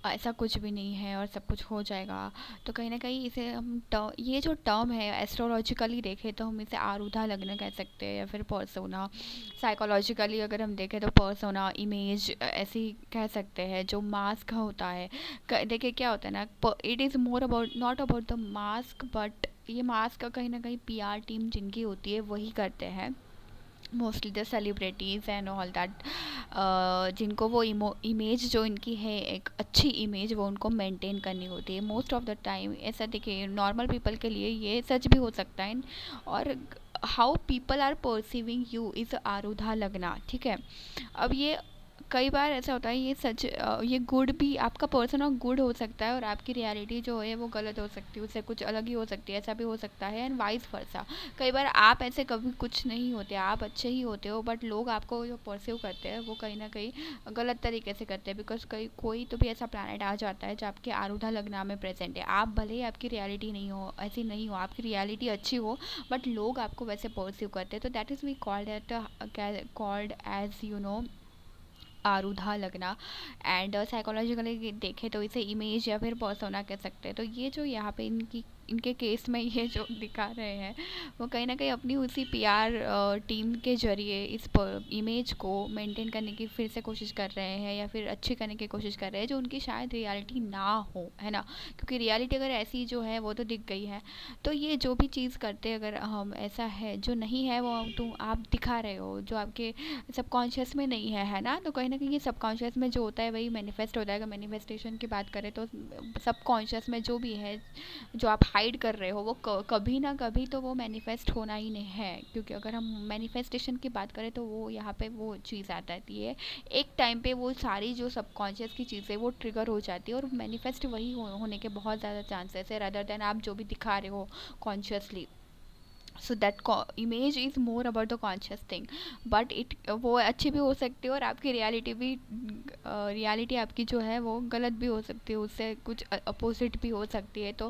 ऐसा कुछ भी नहीं है और सब कुछ हो जाएगा। तो कहीं ना कहीं इसे हम ये जो टर्म है एस्ट्रोलॉजिकली देखें तो हम इसे आरूढ़ा लग्न कह सकते हैं, या फिर पर्सोना। साइकोलॉजिकली अगर हम देखें तो पर्सोना इमेज ऐसी कह सकते हैं, जो मास्क होता है। देखिए क्या होता है ना, it is more about not about the mask, but ये मास्क का कहीं ना कहीं पीआर टीम जिनकी होती है वही करते हैं, mostly the celebrities and all that. जिनको वो इमेज जो इनकी है एक अच्छी इमेज, वो उनको मेंटेन करनी होती है मोस्ट ऑफ द टाइम। ऐसा देखिए नॉर्मल पीपल के लिए ये सच भी हो सकता है। और how people are perceiving you is आरूढ़ा लगना, ठीक है। अब ये कई बार ऐसा होता है, ये सच ये गुड भी आपका पर्सनल गुड हो सकता है, और आपकी रियलिटी जो है वो गलत हो सकती है, उससे कुछ अलग ही हो सकती है, ऐसा भी हो सकता है, एंड वाइस वर्सा। कई बार आप ऐसे कभी कुछ नहीं होते, आप अच्छे ही होते हो, बट लोग आपको जो परसीव करते हैं वो कहीं ना कहीं गलत तरीके से करते हैं, बिकॉज कोई तो भी ऐसा प्लानट आ जाता है जो आपके आरूढ़ा लग्न में प्रेजेंट है। आप भले ही आपकी रियलिटी नहीं हो, ऐसी नहीं हो, आपकी रियलिटी अच्छी हो, बट लोग आपको वैसे परसीव करते हैं, तो that is we called at called as आरूढ़ा लगना। एंड साइकोलॉजिकली देखें तो इसे इमेज या फिर पर्सोना कह सकते हैं। तो ये जो यहाँ पे इनके केस में ये जो दिखा रहे हैं, वो कहीं ना कहीं अपनी उसी पीआर टीम के जरिए इस इमेज को मेंटेन करने की फिर से कोशिश कर रहे हैं, या फिर अच्छी करने की कोशिश कर रहे हैं, जो उनकी शायद रियलिटी ना हो, है ना। क्योंकि रियलिटी अगर ऐसी जो है वो तो दिख गई है। तो ये जो भी चीज़ करते अगर हम ऐसा है जो नहीं है, वो तुम आप दिखा रहे हो, जो आपके सबकॉन्शियस में नहीं है ना। तो कहीं ना कहीं ये सबकॉन्शियस में जो होता है वही मैनिफेस्ट होता है। अगर मैनिफेस्टेशन की बात करें तो सबकॉन्शियस में जो भी है, जो आप हाइड कर रहे हो, वो कभी ना कभी तो वो मैनिफेस्ट होना ही नहीं है। क्योंकि अगर हम मैनिफेस्टेशन की बात करें तो वो यहाँ पे वो चीज़ आ जाती है, एक टाइम पे वो सारी जो सबकॉन्शियस की चीज़ें वो ट्रिगर हो जाती है, और मैनिफेस्ट वही होने के बहुत ज़्यादा चांसेस है, रदर देन आप जो भी दिखा रहे हो consciously. So that image is more about the conscious thing. But it वो अच्छी भी हो सकती है, और आपकी रियलिटी भी रियलिटी आपकी जो है वो गलत भी हो सकती है, उससे कुछ अपोजिट भी हो सकती है। तो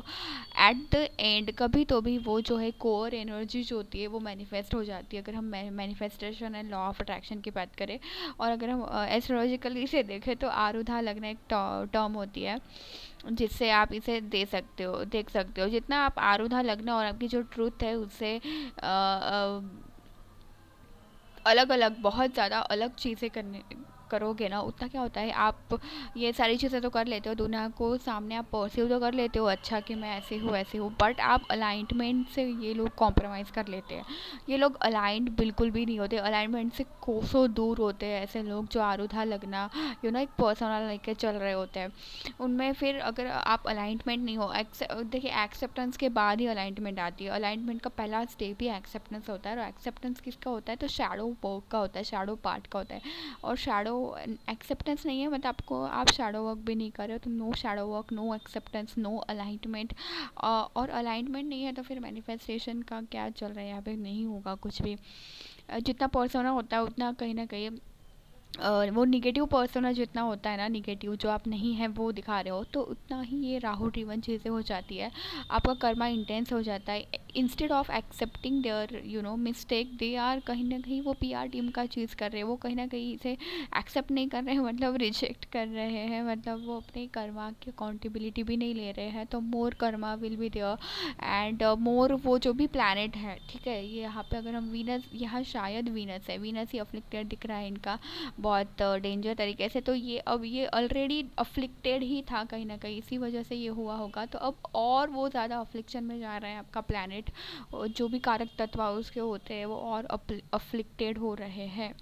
एट द एंड कभी तो भी वो जो है कोर एनर्जी जो होती है वो मैनिफेस्ट हो जाती है, अगर हम manifestation and law of attraction की बात करें। और अगर हम एस्ट्रोलॉजिकली से देखें तो आरूढ़ा लगना एक टर्म होती है, जिससे आप इसे दे सकते हो, देख सकते हो। जितना आप आरूढ़ा लगना और आपकी जो ट्रूथ है उससे अलग अलग बहुत ज़्यादा अलग चीज़ें करने करोगे ना, उतना क्या होता है, आप ये सारी चीज़ें तो कर लेते हो, दुनिया को सामने आप परसीव तो कर लेते हो अच्छा कि मैं ऐसे हूँ ऐसे हूँ, बट आप अलाइनमेंट से ये लोग कॉम्प्रोमाइज़ कर लेते हैं। ये लोग अलाइंड बिल्कुल भी नहीं होते, अलाइनमेंट से कोसों दूर होते हैं ऐसे लोग जो आरूढ़ा लगना एक पर्सनल लेके चल रहे होते हैं। उनमें फिर अगर आप अलाइनमेंट नहीं हो, देखिए एक्सेप्टेंस के बाद ही अलाइनमेंट आती है। अलाइनमेंट का पहला स्टेप ही एक्सेप्टेंस होता है, और एक्सेप्टेंस किसका होता है, तो शैडो वर्क का होता है, शैडो पार्ट का होता है। और शैडो एक्सेप्टेंस नहीं है, मतलब आपको आप शैडो वर्क भी नहीं कर रहे हो, तो no shadow work, no acceptance, no alignment. और अलाइनमेंट नहीं है तो फिर मैनिफेस्टेशन का क्या चल रहा है यहाँ पे, नहीं होगा कुछ भी। जितना पर्सोना होता है उतना कहीं ना कहीं वो निगेटिव पर्सोना जितना होता है ना, निगेटिव जो आप नहीं है वो दिखा रहे हो, तो उतना ही ये राहु ड्रिवन चीज़ें हो जाती है। आपका कर्मा इंटेंस हो जाता है। Instead of accepting their mistake, they are कहीं ना कहीं वो पीआर टीम का चीज़ कर रहे हैं, वो कहीं ना कहीं इसे एक्सेप्ट नहीं कर रहे हैं, मतलब रिजेक्ट कर रहे हैं, मतलब वो अपने कर्मा की अकाउंटेबिलिटी भी नहीं ले रहे हैं। तो more karma will be there, and more वो जो भी प्लानट है, ठीक है। ये यहाँ पे अगर हम वीनस, यहाँ शायद वीनस है, वीनस ही अफ्लिक्टेड दिख रहा है इनका बहुत डेंजर तरीके से। तो ये अब ये ऑलरेडी अफ्लिक्टेड ही था कहीं ना कहीं, इसी वजह से ये हुआ होगा। तो अब और वो ज़्यादा अफ्लिक्शन में जा रहा है आपका प्लैनेट, जो भी कारक तत्व उसके होते हैं वो और अफ्लिक्टेड हो रहे हैं।